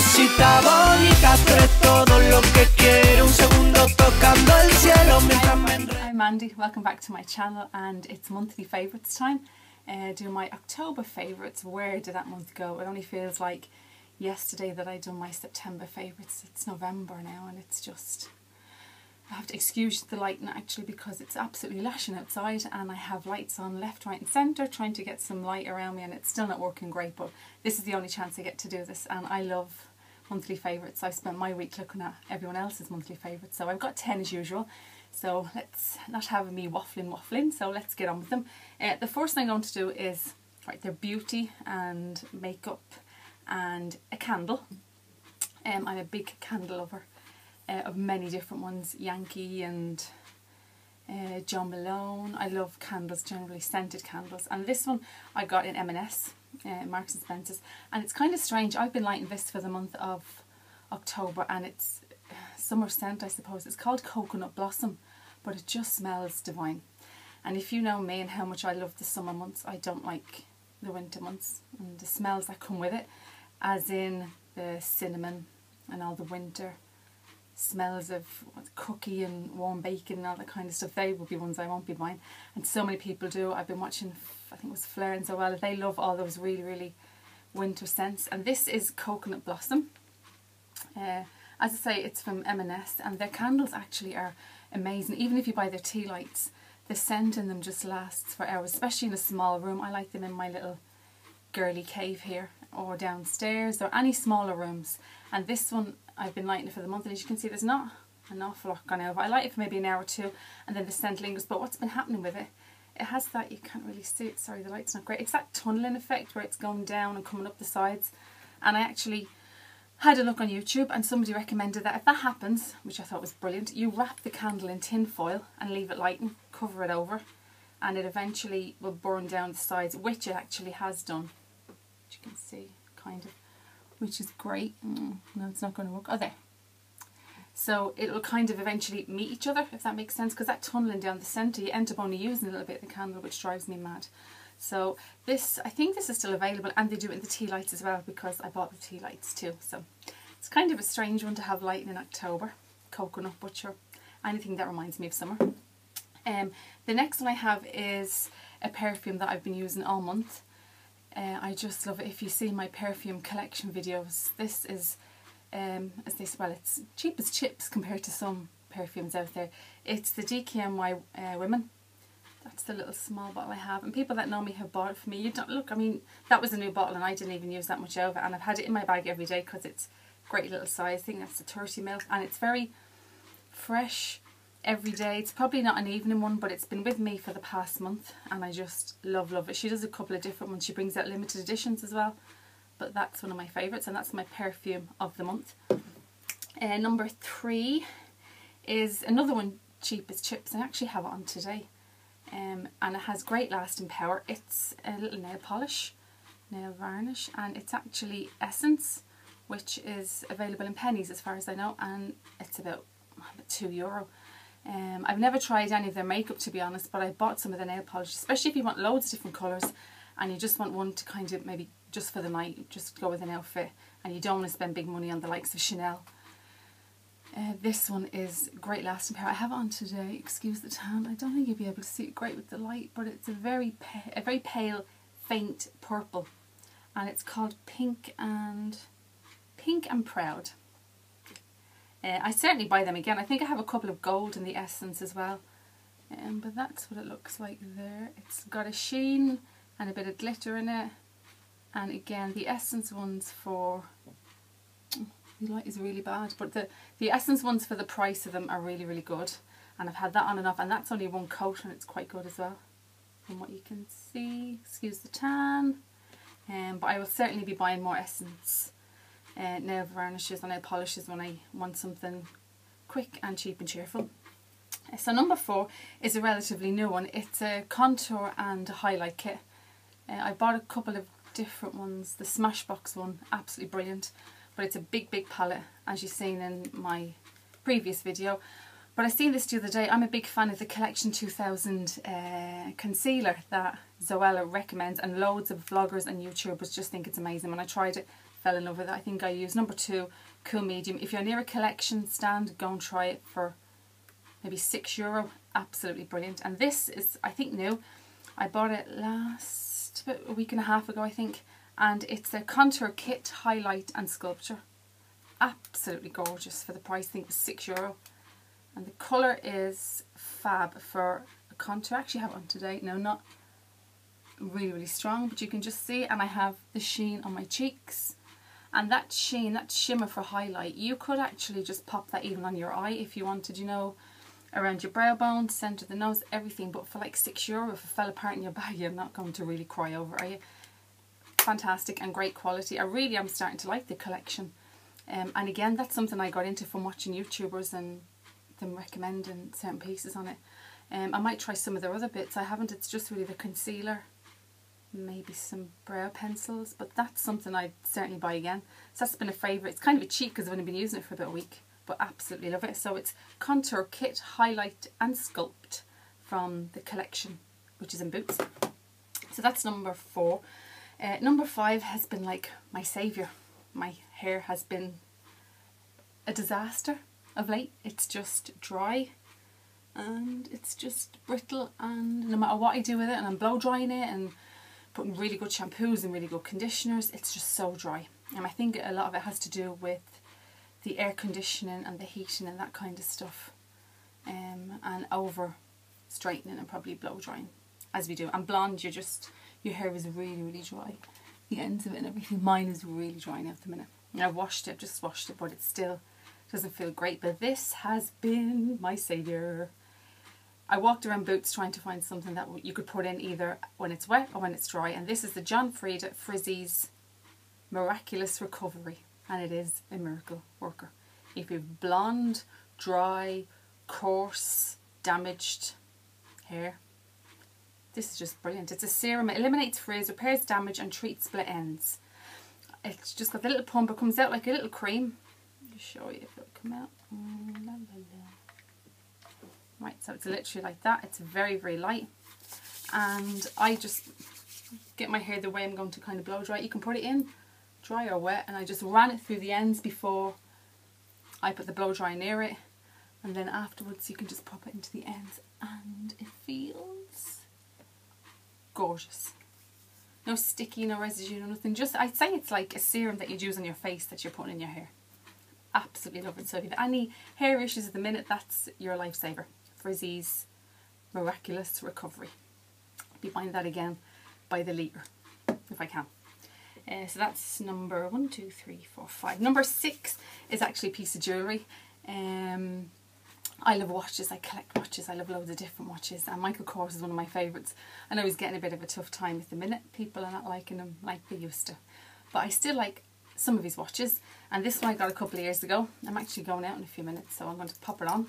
cosita bonita, tú eres todo lo que quiero, un segundo tocando el cielo mientras me enredo. I'm Mandy, welcome back to my channel, and it's monthly favourites time. Do my October favourites. Where did that month go? It only feels like yesterday that I'd done my September favourites. It's November now and it's just... I have to excuse the lighting actually because it's absolutely lashing outside and I have lights on left, right and centre trying to get some light around me, and it's still not working great, but this is the only chance I get to do this, and I love monthly favourites. I've spent my week looking at everyone else's monthly favourites, so I've got 10 as usual. So let's not have me waffling, so let's get on with them. The first thing I'm going to do is, right, they're beauty and makeup and a candle. I'm a big candle lover of many different ones, Yankee and John Malone. I love candles, generally scented candles, and this one I got in M&S, Marks and Spencer's, and it's kind of strange. I've been lighting this for the month of October and it's summer scent, I suppose. It's called Coconut Blossom, but it just smells divine. And if you know me and how much I love the summer months, I don't like the winter months and the smells that come with it, as in the cinnamon and all the winter smells of cookie and warm bacon and all that kind of stuff. They will be ones I won't be buying, and so many people do. I've been watching, I think it was Fleur and Zoella, they love all those really winter scents, and this is Coconut Blossom. As I say, it's from M&S, and their candles actually are amazing. Even if you buy their tea lights, the scent in them just lasts for hours, especially in a small room. I like them in my little girly cave here, or downstairs, or any smaller rooms. And this one I've been lighting it for the month, and as you can see there's not an awful lot gone over. I light it for maybe an hour or two and then the scent lingers, but what's been happening with it, it has that, you can't really see it, sorry the light's not great, it's that tunneling effect where it's going down and coming up the sides. And I actually had a look on YouTube and somebody recommended that if that happens, which I thought was brilliant, you wrap the candle in tin foil and leave it lighting, cover it over, and it eventually will burn down the sides, which it actually has done, which you can see kind of, which is great. No, it's not going to work. Oh, there. So it will kind of eventually meet each other, if that makes sense, because that tunneling down the centre, you end up only using a little bit of the candle, which drives me mad. So this, I think this is still available, and they do it in the tea lights as well, because I bought the tea lights too. So it's kind of a strange one to have lighting in October, coconut, but sure, anything that reminds me of summer. The next one I have is a perfume that I've been using all month. I just love it. If you see my perfume collection videos, this is, as they say, well, it's cheap as chips compared to some perfumes out there. It's the Dkny Women. That's the little small bottle I have, and people that know me have bought it for me. You don't look, I mean, that was a new bottle and I didn't even use that much of it, and I've had it in my bag every day because it's a great little size. I think that's a 30ml, and it's very fresh every day. It's probably not an evening one, but it's been with me for the past month and I just love it. She does a couple of different ones. She brings out limited editions as well, but that's one of my favourites, and that's my perfume of the month. Number 3 is another one, cheap as chips. I actually have it on today. And it has great lasting power. It's a little nail polish, nail varnish, and it's actually Essence, which is available in pennies as far as I know, and it's about €2. I've never tried any of their makeup, to be honest, but I bought some of the nail polish, especially if you want loads of different colours and you just want one to kind of maybe just for the night, just go with an outfit, and you don't want to spend big money on the likes of Chanel. This one is great lasting power. I have it on today, excuse the tan. I don't think you'll be able to see it great with the light, but it's a very pale, faint purple, and it's called Pink and Proud. I certainly buy them again. I think I have a couple of gold in the Essence as well, but that's what it looks like there. It's got a sheen and a bit of glitter in it, and again the Essence ones for... The light is really bad, but the Essence ones for the price of them are really good, and I've had that on and off, and that's only one coat and it's quite good as well from what you can see. Excuse the tan, but I will certainly be buying more Essence nail varnishes and nail polishes when I want something quick and cheap and cheerful. So number 4 is a relatively new one. It's a contour and a highlight kit. I bought a couple of different ones. The Smashbox one, absolutely brilliant. But it's a big palette, as you've seen in my previous video. But I seen this the other day. I'm a big fan of the Collection 2000 concealer that Zoella recommends, and loads of vloggers and YouTubers just think it's amazing. When I tried it fell in love with it. I think I used number 2, cool medium. If you're near a collection stand, go and try it for maybe €6. Absolutely brilliant. And this is, I think, new. I bought it about a week and a half ago, I think. And it's a contour kit, highlight and sculpture. Absolutely gorgeous for the price. I think it was €6. And the colour is fab for a contour. I actually have it on today. No, not really, really strong, but you can just see. And I have the sheen on my cheeks. And that sheen, that shimmer for highlight, you could actually just pop that even on your eye if you wanted, you know, around your brow bone, centre of the nose, everything. But for like €6, if it fell apart in your bag, you're not going to really cry over, are you? Fantastic and great quality. I really am starting to like the collection. And again, that's something I got into from watching YouTubers and them recommending certain pieces on it. I might try some of their other bits. I haven't. It's just really the concealer, maybe some brow pencils, but that's something I'd certainly buy again. So that's been a favourite. It's kind of a cheat because I've only been using it for about a week, but absolutely love it. So it's contour kit, highlight and sculpt from the collection, which is in Boots. So that's number 4. Number 5 has been like my saviour. My hair has been a disaster of late. It's just dry and it's just brittle, and no matter what I do with it, and I'm blow drying it and putting really good shampoos and really good conditioners, it's just so dry. And I think a lot of it has to do with the air conditioning and the heating and that kind of stuff, and over straightening and probably blow drying as we do. And blonde, your hair is really, really dry, the ends of it and everything. Mine is really dry now at the minute. And I've washed it, just washed it, but it still doesn't feel great. But this has been my saviour. I walked around Boots trying to find something that you could put in either when it's wet or when it's dry. And this is the Freida Frizzy's Miraculous Recovery. And it is a miracle worker. If you've blonde, dry, coarse, damaged hair, this is just brilliant. It's a serum. It eliminates frizz, repairs damage and treats split ends. It's just got the little pump. It comes out like a little cream. I'll show you if it'll come out. La, la, la. Right, so it's literally like that. It's very, very light. And I just get my hair the way I'm going to kind of blow dry. You can put it in dry or wet, and I just ran it through the ends before I put the blow dry near it. And then afterwards you can just pop it into the ends and it feels gorgeous. No sticky, no residue, no nothing. Just, I'd say it's like a serum that you'd use on your face that you're putting in your hair. Absolutely love it. So if you have any hair issues at the minute, that's your lifesaver. Frizzy's Miraculous Recovery. I'll be buying that again by the litre if I can. So that's number 1, 2, 3, 4, 5. Number 6 is actually a piece of jewellery. I love watches. I collect watches. I love loads of different watches, and Michael Kors is one of my favourites. I know he's getting a bit of a tough time at the minute. People are not liking him like they used to, but I still like some of his watches. And this one I got a couple of years ago. I'm actually going out in a few minutes, so I'm going to pop it on.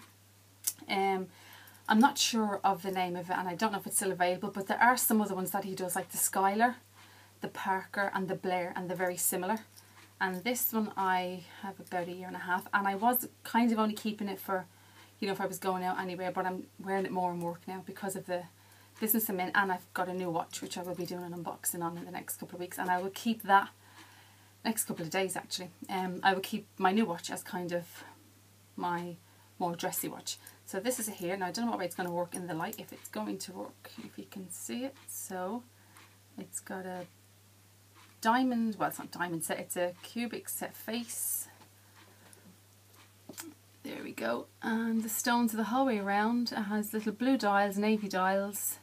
I'm not sure of the name of it, and I don't know if it's still available, but there are some other ones that he does, like the Skylar, the Parker and the Blair, and they're very similar. And this one I have about a year and a half, and I was kind of only keeping it for, you know, if I was going out anywhere, but I'm wearing it more in work now because of the business I'm in. And I've got a new watch which I will be doing an unboxing on in the next couple of weeks, and I will keep that next couple of days actually. I will keep my new watch as kind of my more dressy watch. So this is it here. Now I don't know what way it's going to work in the light, if it's going to work, if you can see it. So it's got a diamond, well it's not diamond set, it's a cubic set face. There we go. And the stones are the whole way around. It has little blue dials, navy dials,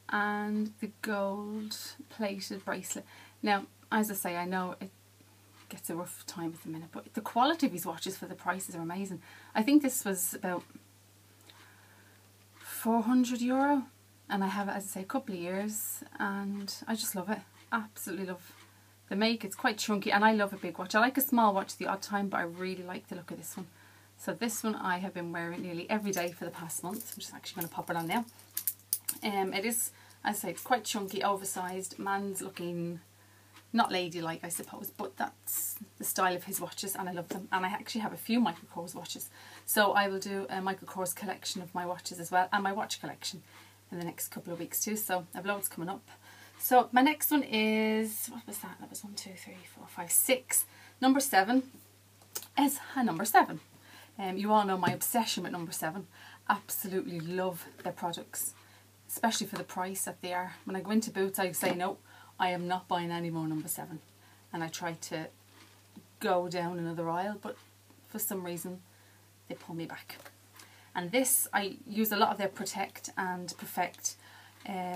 and the gold plated bracelet. Now, as I say, I know it gets a rough time at the minute, but the quality of these watches for the prices are amazing. I think this was about €400, and I have it, as I say, a couple of years, and I just love it. Absolutely love the make. It's quite chunky, and I love a big watch. I like a small watch the odd time, but I really like the look of this one. So this one I have been wearing nearly every day for the past month. I'm just actually going to pop it on now. It is, as I say, it's quite chunky, oversized. Man's looking not ladylike, I suppose, but that's the style of his watches, and I love them. And I actually have a few Michael Kors watches, so I will do a Michael Kors collection of my watches as well, and my watch collection in the next couple of weeks too. So I have loads coming up. So my next one is, what was that? That was 1, 2, 3, 4, 5, 6. Number 7 is a number 7. You all know my obsession with number 7. Absolutely love their products, especially for the price that they are. When I go into Boots, I say no, I am not buying any more number 7, and I try to go down another aisle, but for some reason they pull me back. And this, I use a lot of their Protect and Perfect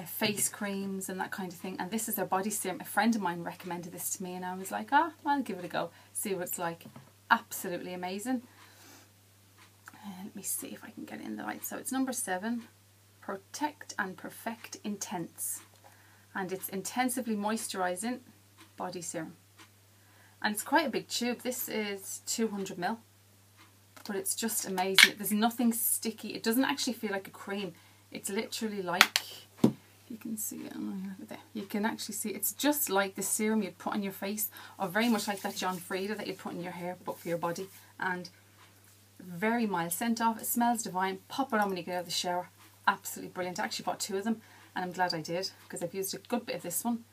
face creams and that kind of thing, and this is their body serum. A friend of mine recommended this to me and I was like, I'll give it a go, see what it's like. Absolutely amazing. Let me see if I can get it in the light. So it's number 7, Protect and Perfect Intense, and it's intensively moisturising body serum, and it's quite a big tube. This is 200 ml, but it's just amazing. There's nothing sticky. It doesn't actually feel like a cream. It's literally like, you can see it there. You can actually see it's just like the serum you'd put on your face, or very much like that John Frieda that you'd put in your hair, but for your body. And very mild scent off. It smells divine. Pop it on when you get out of the shower. Absolutely brilliant. I actually bought 2 of them, and I'm glad I did, because I've used a good bit of this one.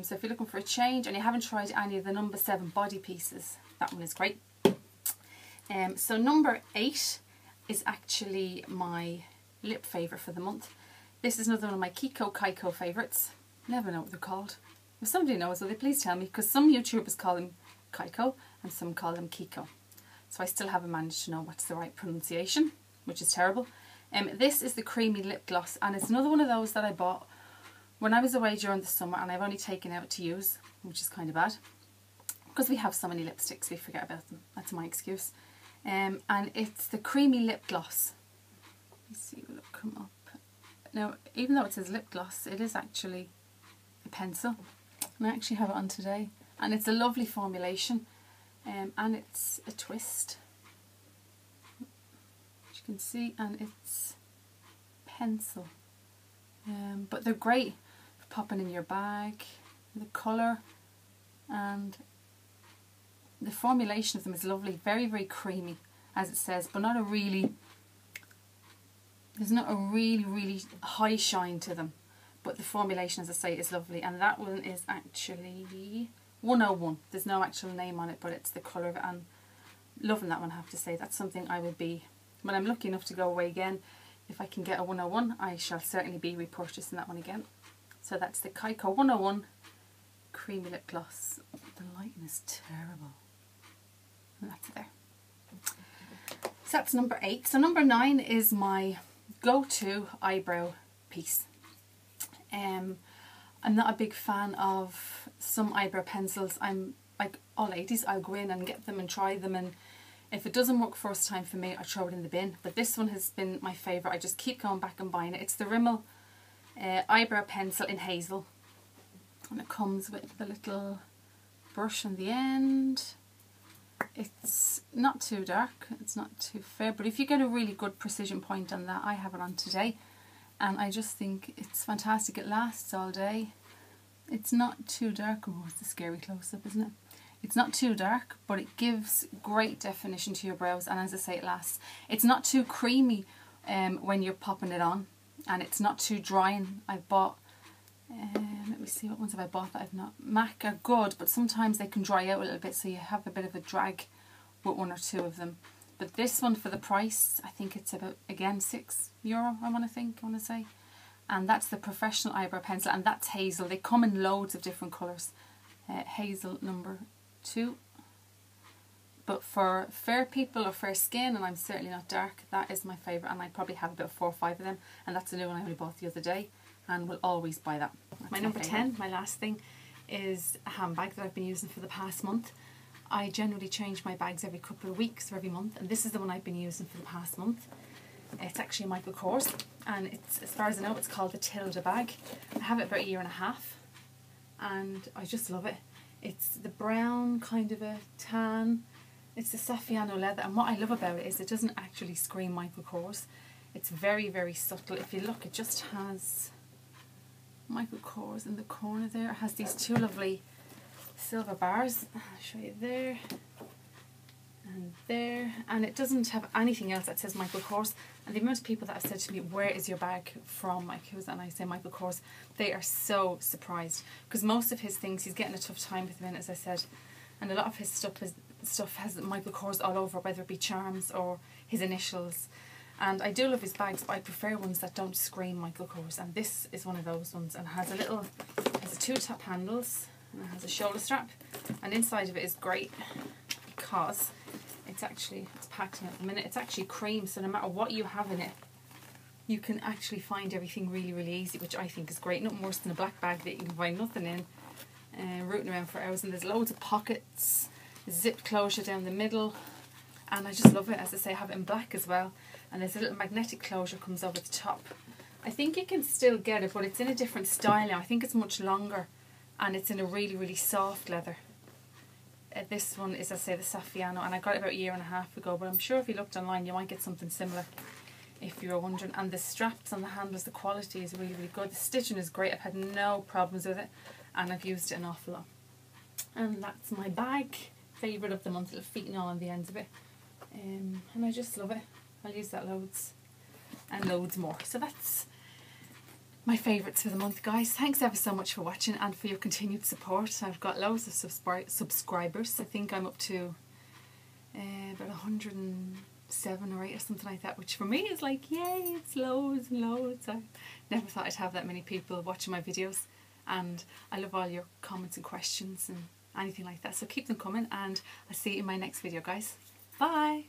So if you're looking for a change and you haven't tried any of the number 7 body pieces, that one is great. So number 8 is actually my lip favourite for the month. This is another one of my Kiko favourites. Never know what they're called. If somebody knows, will they please tell me? Because some YouTubers call them Kiko and some call them Kiko. So I still haven't managed to know what's the right pronunciation, which is terrible. This is the creamy lip gloss, and it's another one of those that I bought when I was away during the summer, and I've only taken out to use, which is kind of bad, because we have so many lipsticks we forget about them. That's my excuse. And it's the creamy lip gloss. Let's see, will it come up? Now, even though it says lip gloss, it is actually a pencil, and I actually have it on today, and it's a lovely formulation, and it's a twist, as you can see, and it's pencil, but they're great for popping in your bag. The colour and the formulation of them is lovely, very, very creamy, as it says, but not a really, there's not a really high shine to them, but the formulation, as I say, is lovely. And that one is actually 101. There's no actual name on it, but it's the colour of it, and loving that one, I have to say. That's something I will be, when I'm lucky enough to go away again, if I can get a 101, I shall certainly be repurchasing that one again. So that's the Kiko 101 Creamy Lip Gloss. The lighting is terrible. And that's there. So that's number 8. So number 9 is my go-to eyebrow piece. I'm not a big fan of some eyebrow pencils. I'm like all ladies, I'll go in and get them and try them, and if it doesn't work first time for me, I throw it in the bin. But this one has been my favourite. I just keep going back and buying it. It's the Rimmel eyebrow pencil in hazel, and it comes with the little brush on the end. It's not too dark, it's not too fair, but if you get a really good precision point on that, I have it on today, and I just think it's fantastic. It lasts all day. It's not too dark. Oh, it's a scary close-up, isn't it? It's not too dark, but it gives great definition to your brows, and as I say, it lasts. It's not too creamy when you're popping it on, and it's not too drying. I've bought, let me see, what ones have I bought that I've not? MAC are good, but sometimes they can dry out a little bit, so you have a bit of a drag with 1 or 2 of them. But this one, for the price, I think it's about, again, €6, I want to say. And that's the professional eyebrow pencil, and that's hazel. They come in loads of different colours. Hazel number 2. But for fair people or fair skin, and I'm certainly not dark, that is my favourite, and I probably have about 4 or 5 of them, and that's a new one I only bought the other day, and will always buy that. That's my number 10, my last thing, is a handbag that I've been using for the past month. I generally change my bags every couple of weeks or every month, and this is the one I've been using for the past month. It's actually a Michael Kors, and it's, as far as I know, it's called the Tilda bag. I have it about 1.5 years, and I just love it. It's the brown, kind of a tan. It's the saffiano leather, and what I love about it is it doesn't actually scream Michael Kors. It's very, very subtle. If you look, it just has Michael Kors in the corner there. It has these 2 lovely silver bars. I'll show you there. And there, and it doesn't have anything else that says Michael Kors. And the amount of people that have said to me, where is your bag from, Mike? And I say Michael Kors, they are so surprised, because most of his things, he's getting a tough time with them, as I said, and a lot of his stuff has Michael Kors all over, whether it be charms or his initials. And I do love his bags, but I prefer ones that don't scream Michael Kors, and this is one of those ones, and has a 2 top handles, and it has a shoulder strap, and inside of it is great because it's packed in at the minute, it's actually cream, so no matter what you have in it, you can actually find everything really, really easy, which I think is great. Nothing worse than a black bag that you can find nothing in, rooting around for hours. And there's loads of pockets, zip closure down the middle, and I just love it. As I say, I have it in black as well, and there's a little magnetic closure comes over the top. I think you can still get it, but it's in a different style now. I think it's much longer, and it's in a really, really soft leather. This one is, as I say, the Saffiano, and I got it about a year and a half ago, but I'm sure if you looked online you might get something similar if you were wondering. And the straps on the handles, the quality is really, really good. The stitching is great. I've had no problems with it, and I've used it an awful lot. And that's my bag, favourite of the month, little feet and all on the ends of it, and I just love it. I'll use that loads and loads more. So that's my favourites for the month, guys. Thanks ever so much for watching and for your continued support. I've got loads of subscribers. I think I'm up to about 107 or 8 or something like that, which for me is like, yay, it's loads and loads. I never thought I'd have that many people watching my videos, and I love all your comments and questions and anything like that, so keep them coming, and I'll see you in my next video, guys. Bye.